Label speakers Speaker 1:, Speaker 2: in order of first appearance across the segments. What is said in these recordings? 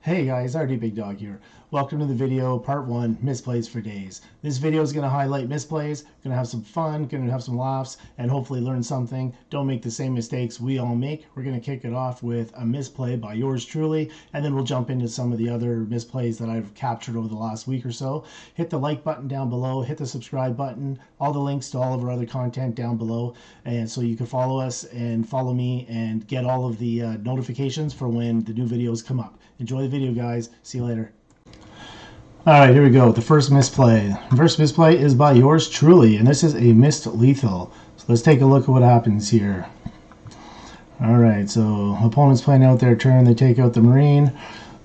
Speaker 1: Hey guys, rdbigdog here. Welcome to the video, part 1, Misplays for Days. This video is going to highlight misplays, going to have some fun, going to have some laughs, and hopefully learn something. Don't make the same mistakes we all make. We're going to kick it off with a misplay by yours truly, and then we'll jump into some of the other misplays that I've captured over the last week or so. Hit the like button down below, hit the subscribe button, all the links to all of our other content down below, and so you can follow us and follow me and get all of the notifications for when the new videos come up. Enjoy the video, guys. See you later. Alright, here we go. The first misplay. The first misplay is by yours truly, and this is a missed lethal. So let's take a look at what happens here. Alright, so opponent's playing out their turn. They take out the Marine.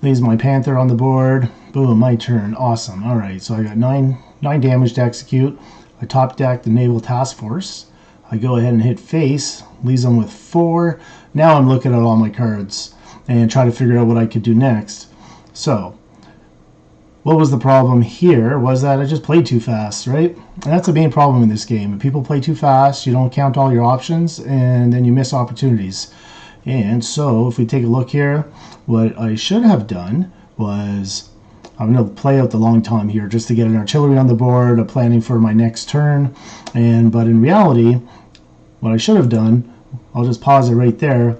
Speaker 1: Leaves my Panther on the board. Boom, my turn. Awesome. Alright, so I got 9 damage to execute. I top deck the Naval Task Force. I go ahead and hit face. Leaves them with 4. Now I'm looking at all my cards and try to figure out what I could do next. So, what was the problem here was that I just played too fast, right? And that's the main problem in this game. If people play too fast, you don't count all your options, and then you miss opportunities. And so, if we take a look here, what I should have done was, I'm going to play out the long time here just to get an artillery on the board, planning for my next turn. But in reality, what I should have done, I'll just pause it right there.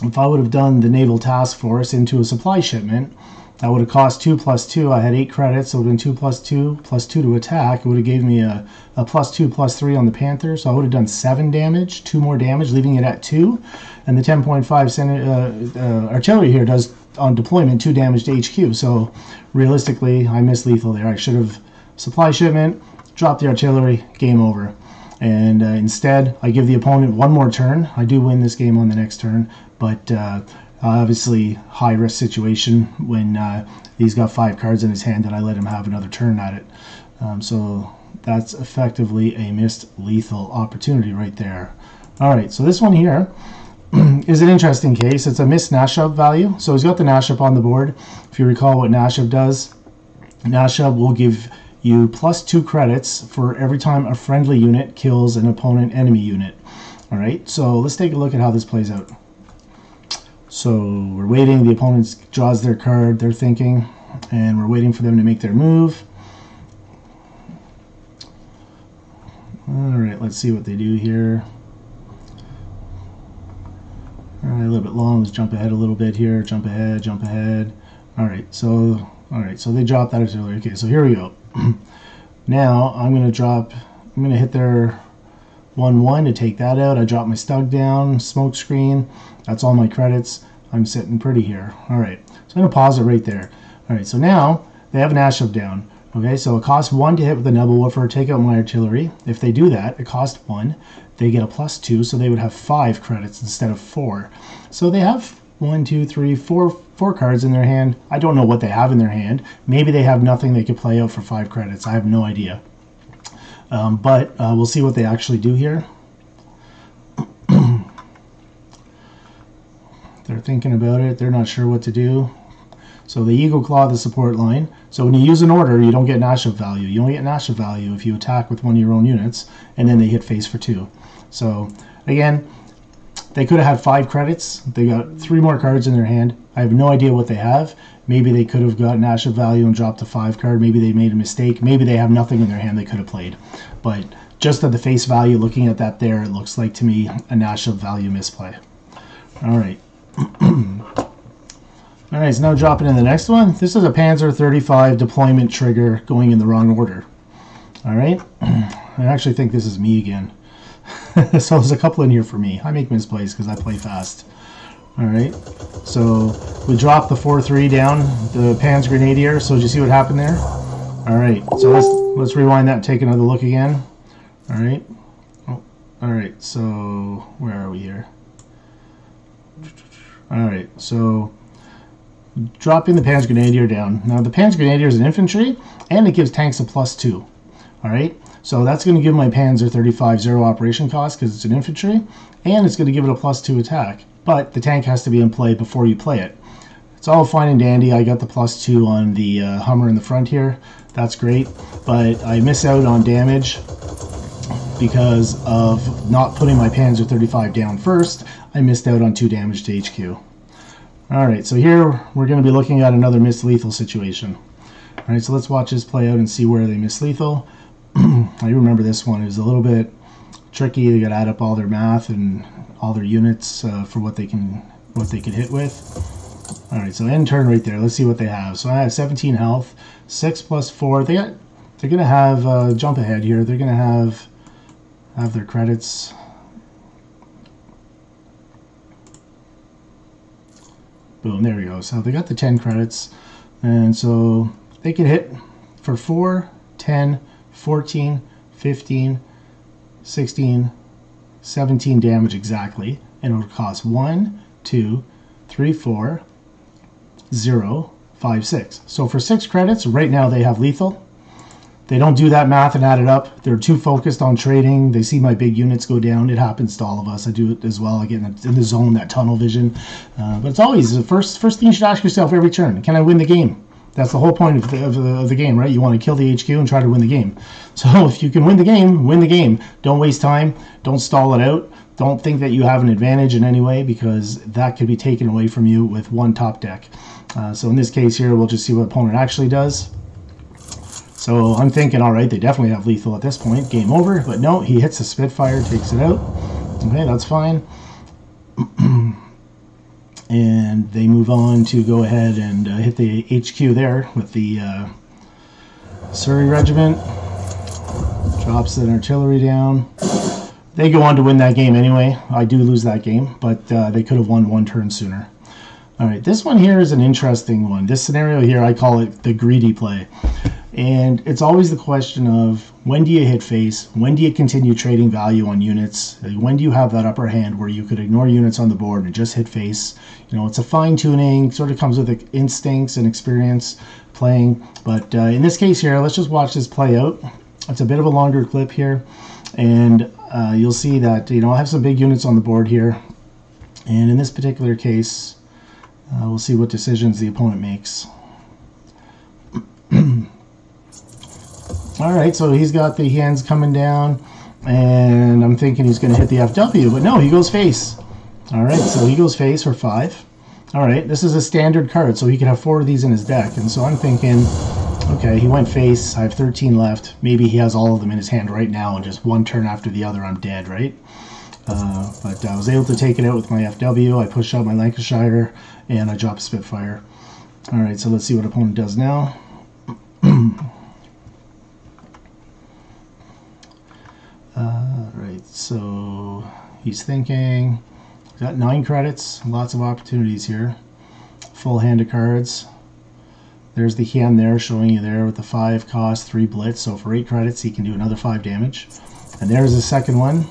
Speaker 1: If I would have done the Naval Task Force into a supply shipment, that would have cost 2 plus 2. I had 8 credits, so it would have been 2 plus 2 to attack. It would have gave me a plus 2 plus 3 on the Panther, so I would have done 7 damage, 2 more damage, leaving it at 2. And the 10.5 artillery here does, on deployment, 2 damage to HQ. So realistically, I missed lethal there. I should have supply shipment, dropped the artillery, game over. And instead, I give the opponent 1 more turn. I do win this game on the next turn, but obviously high-risk situation when he's got 5 cards in his hand and I let him have another turn at it. So that's effectively a missed lethal opportunity right there. Alright, so this one here is an interesting case. It's a missed Nashub value. So he's got the Nashub on the board. If you recall what Nashub does, Nashub will give you plus 2 credits for every time a friendly unit kills an opponent enemy unit. Alright, so let's take a look at how this plays out. So we're waiting, the opponent draws their card, they're thinking, and we're waiting for them to make their move. Alright, let's see what they do here. Alright, a little bit long, let's jump ahead a little bit here, jump ahead, jump ahead. Alright, so they drop that artillery. Okay, so here we go. Now I'm going to hit their 1-1 to take that out. I drop my Stug down, smoke screen. That's all my credits. I'm sitting pretty here. Alright, so I'm going to pause it right there. Alright, so now they have an Nashub down. Okay, so it costs 1 to hit with the Nebelwoofer, take out my artillery. If they do that, it costs 1. They get a plus 2, so they would have 5 credits instead of 4. So they have 1, 2, 3, 4 cards in their hand. I don't know what they have in their hand. Maybe they have nothing they could play out for 5 credits. I have no idea. But we'll see what they actually do here. They're thinking about it. They're not sure what to do. So they Eagle Claw the support line. So when you use an order, you don't get Nashub value. You only get Nashub value if you attack with one of your own units, and then they hit face for 2. So again, they could have had 5 credits. They got 3 more cards in their hand. I have no idea what they have. Maybe they could have got Nashub value and dropped a 5 card. Maybe they made a mistake. Maybe they have nothing in their hand they could have played. But just at the face value, looking at that there, it looks like to me a Nashub value misplay. Alright. Alright, so now dropping in the next one. This is a Panzer 35 deployment trigger going in the wrong order. Alright. I actually think this is me again. So there's a couple in here for me. I make misplays because I play fast. Alright, so we drop the 4-3 down, the Panzer Grenadier. So did you see what happened there? Alright, so let's rewind that and take another look again. Alright. Oh, alright, so where are we here? Alright, so dropping the Panzer Grenadier down. Now the Panzer Grenadier is an infantry, and it gives tanks a plus 2. Alright, so that's going to give my Panzer 35 0 operation cost because it's an infantry, and it's going to give it a plus 2 attack. But the tank has to be in play before you play it. It's all fine and dandy. I got the plus 2 on the Hummer in the front here. That's great, but I miss out on damage because of not putting my Panzer 35 down first. I missed out on 2 damage to HQ. All right, so here we're going to be looking at another mislethal situation. All right, so let's watch this play out and see where they mislethal. I remember this one. It was a little bit tricky. They got to add up all their math and all their units for what they could hit with. All right, so end turn right there. Let's see what they have. So I have 17 health, 6 plus 4. They're going to have jump ahead here. They're going to have their credits. Boom, there we go. So they got the 10 credits, and so they can hit for 4, 10, 14, 15, 16, 17 damage exactly, and it would cost 1, 2, 3, 4, 0, 5, 6. So for 6 credits, right now they have lethal. They don't do that math and add it up. They're too focused on trading. They see my big units go down. It happens to all of us. I do it as well. I get in the zone, that tunnel vision. But it's always the first thing you should ask yourself every turn: can I win the game? That's the whole point of the game, right? You want to kill the HQ and try to win the game. So if you can win the game, win the game. Don't waste time. Don't stall it out. Don't think that you have an advantage in any way, because that could be taken away from you with one top deck. So in this case here, we'll just see what opponent actually does. So I'm thinking, all right, they definitely have lethal at this point. Game over. But no, he hits the Spitfire, takes it out. Okay, that's fine. And they move on to go ahead and hit the HQ there with the Surrey Regiment. Drops an artillery down. They go on to win that game anyway. I do lose that game, but they could have won one turn sooner. All right, this one here is an interesting one. This scenario here, I call it the greedy play. And it's always the question of, when do you hit face? When do you continue trading value on units? When do you have that upper hand where you could ignore units on the board and just hit face? You know, it's a fine-tuning, sort of comes with instincts and experience playing. But in this case here, let's just watch this play out. It's a bit of a longer clip here. And you'll see that, you know, I have some big units on the board here. And in this particular case, we'll see what decisions the opponent makes. All right, so he's got the hands coming down, and I'm thinking he's going to hit the FW, but no, he goes face. All right, so he goes face for 5. All right, this is a standard card, so he can have 4 of these in his deck, and so I'm thinking, okay, he went face. I have 13 left. Maybe he has all of them in his hand right now, and just one turn after the other, I'm dead, right? But I was able to take it out with my FW. I push out my Lancashire, and I drop a Spitfire. All right, so let's see what opponent does now. Right, so he's thinking, got 9 credits, lots of opportunities here. Full hand of cards. There's the hand there, showing you there with the 5 cost, 3 blitz. So for 8 credits, he can do another 5 damage. And there's the second one.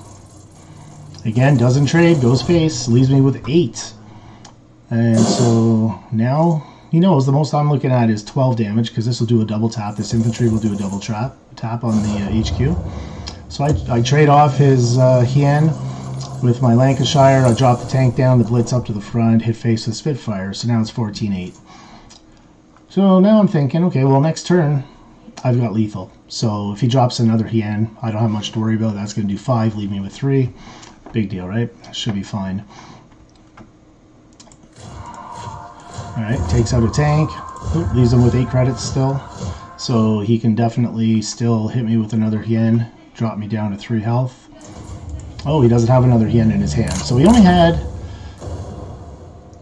Speaker 1: Again, doesn't trade, goes face, leaves me with 8. And so now he knows the most I'm looking at is 12 damage, because this will do a double tap. This infantry will do a double tap on the HQ. So I trade off his Hien with my Lancashire. I drop the tank down, the blitz up to the front, hit face with Spitfire. So now it's 14-8. So now I'm thinking, okay, well, next turn, I've got lethal. So if he drops another Hien, I don't have much to worry about. That's going to do 5, leave me with 3. Big deal, right? Should be fine. All right, takes out a tank. Leaves him with 8 credits still. So he can definitely still hit me with another Hien. Drop me down to 3 health. Oh, he doesn't have another Hien in his hand. So he only had...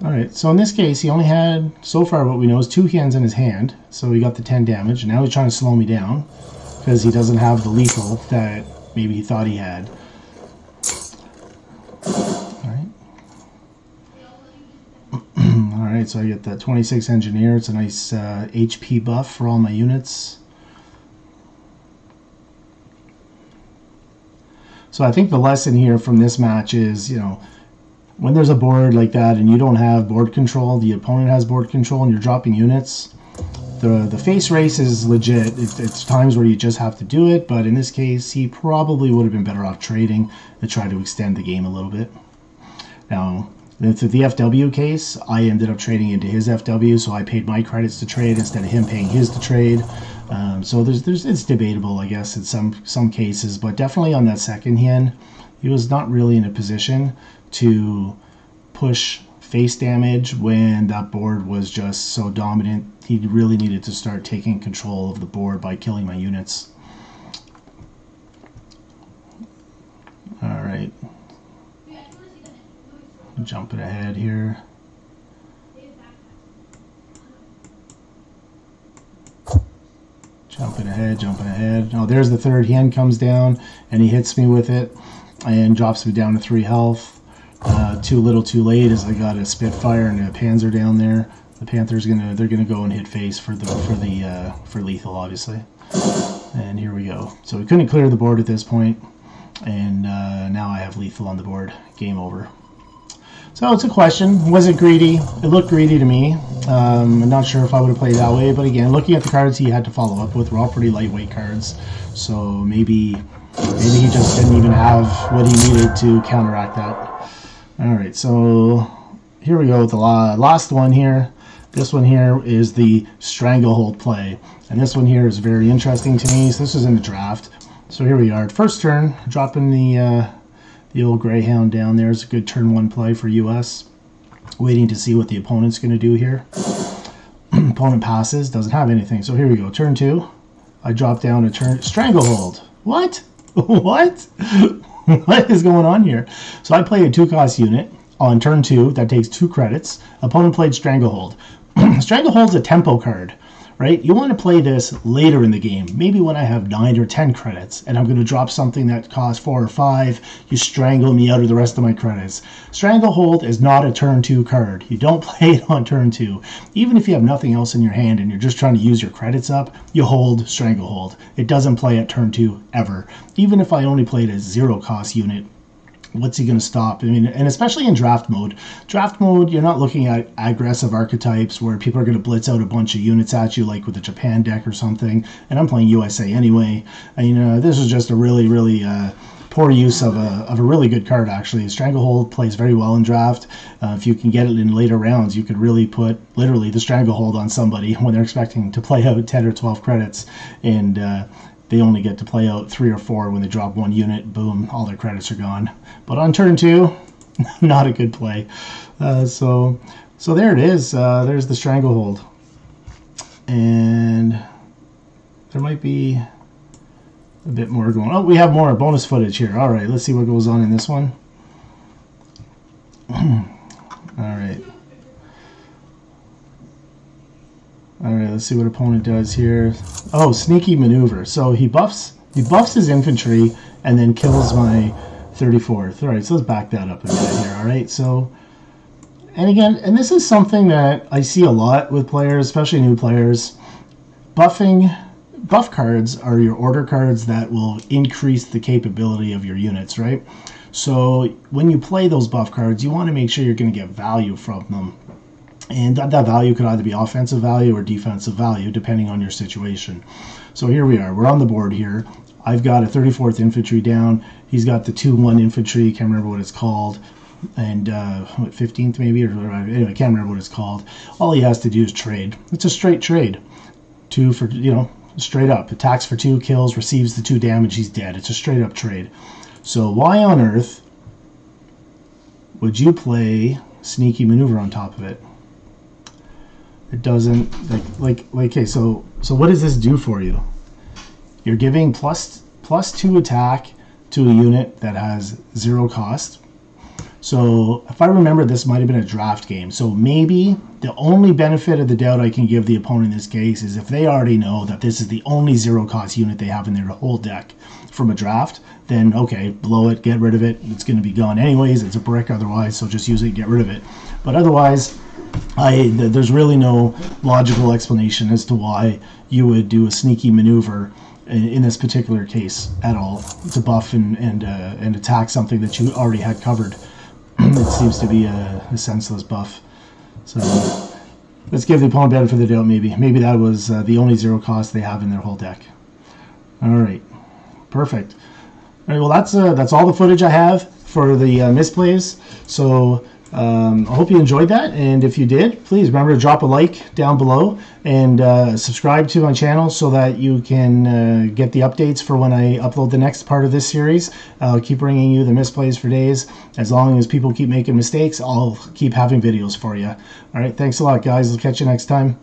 Speaker 1: Alright, so in this case, he only had, so far what we know, is 2 Hiens in his hand. So he got the 10 damage. Now he's trying to slow me down, because he doesn't have the lethal that maybe he thought he had. Alright. Alright, so I get the 26 Engineer. It's a nice HP buff for all my units. So I think the lesson here from this match is, you know, when there's a board like that and you don't have board control, the opponent has board control, and you're dropping units, the face race is legit. It's times where you just have to do it, but in this case, he probably would have been better off trading to try to extend the game a little bit. Now, the FW case, I ended up trading into his FW, so I paid my credits to trade instead of him paying his to trade. So it's debatable, I guess, in some cases, but definitely on that second Hien, he was not really in a position to push face damage when that board was just so dominant. He really needed to start taking control of the board by killing my units. All right. Jumping ahead here. Jumping ahead. Oh, there's the third hand comes down, and he hits me with it and drops me down to 3 health. Too little, too late, as I got a Spitfire and a Panzer down there. The Panther's they're gonna go and hit face for lethal, obviously. And here we go. So we couldn't clear the board at this point, and now I have lethal on the board. Game over. So it's a question. Was it greedy? It looked greedy to me. I'm not sure if I would have played that way, but again, looking at the cards he had to follow up with were all pretty lightweight cards. So maybe he just didn't even have what he needed to counteract that. All right, so here we go with the last one here. This one here is the Stranglehold play, and this one here is very interesting to me. So this is in the draft. So here we are. First turn, dropping the old Greyhound down there. Is a good turn 1 play for US. Waiting to see what the opponent's going to do here. Opponent passes, doesn't have anything. So here we go. Turn 2. I drop down a turn Stranglehold. What? What? What is going on here? So I play a 2-cost unit on turn 2 that takes 2 credits. Opponent played Stranglehold. Stranglehold's a tempo card, right? You want to play this later in the game, maybe when I have 9 or 10 credits, and I'm going to drop something that costs 4 or 5. You strangle me out of the rest of my credits. Stranglehold is not a turn 2 card. You don't play it on turn 2. Even if you have nothing else in your hand and you're just trying to use your credits up, you hold Stranglehold. It doesn't play at turn 2 ever. Even if I only played a 0-cost unit, what's he going to stop? I mean, and especially in draft mode. Draft mode, you're not looking at aggressive archetypes where people are going to blitz out a bunch of units at you, like with the Japan deck or something. And I'm playing USA anyway. And, this is just a really, really poor use of a really good card, actually. Stranglehold plays very well in draft. If you can get it in later rounds, you could really put literally the Stranglehold on somebody when they're expecting to play out 10 or 12 credits. And they only get to play out 3 or 4 when they drop 1 unit. Boom, all their credits are gone. But on turn 2, not a good play. So there it is. There's the Stranglehold. And there might be a bit more going on. Oh, we have more bonus footage here. All right, let's see what goes on in this one. All right. All right, let's see what opponent does here. Oh, sneaky maneuver. So he buffs his infantry and then kills my 34th. All right, so let's back that up a minute here. All right, so, and again, and this is something that I see a lot with players, especially new players. Buff cards are your order cards that will increase the capability of your units, right? So when you play those buff cards, you want to make sure you're going to get value from them. And that value could either be offensive value or defensive value, depending on your situation. So here we are. We're on the board here. I've got a 34th infantry down. He's got the 2-1 infantry. Can't remember what it's called. And what, 15th maybe? Or anyway, can't remember what it's called. All he has to do is trade. It's a straight trade. 2 for, straight up. Attacks for 2, kills, receives the 2 damage, he's dead. It's a straight up trade. So why on earth would you play sneaky maneuver on top of it? It doesn't, okay, so what does this do for you? You're giving plus 2 attack to a unit that has 0 cost. So if I remember, this might have been a draft game. So maybe the only benefit of the doubt I can give the opponent in this case is if they already know that this is the only 0-cost unit they have in their whole deck from a draft, then okay, blow it, get rid of it. It's going to be gone anyways. It's a brick otherwise, so just use it, get rid of it. But otherwise, there's really no logical explanation as to why you would do a sneaky maneuver in this particular case at all to buff and attack something that you already had covered. It seems to be a senseless buff. So let's give the opponent benefit of the doubt. Maybe that was the only 0 cost they have in their whole deck. All right, perfect. All right, well that's all the footage I have for the misplays. So I hope you enjoyed that, and if you did, please remember to drop a like down below and subscribe to my channel so that you can get the updates for when I upload the next part of this series. I'll keep bringing you the Misplays for days. As long as people keep making mistakes, I'll keep having videos for you. All right, thanks a lot, guys. I'll catch you next time.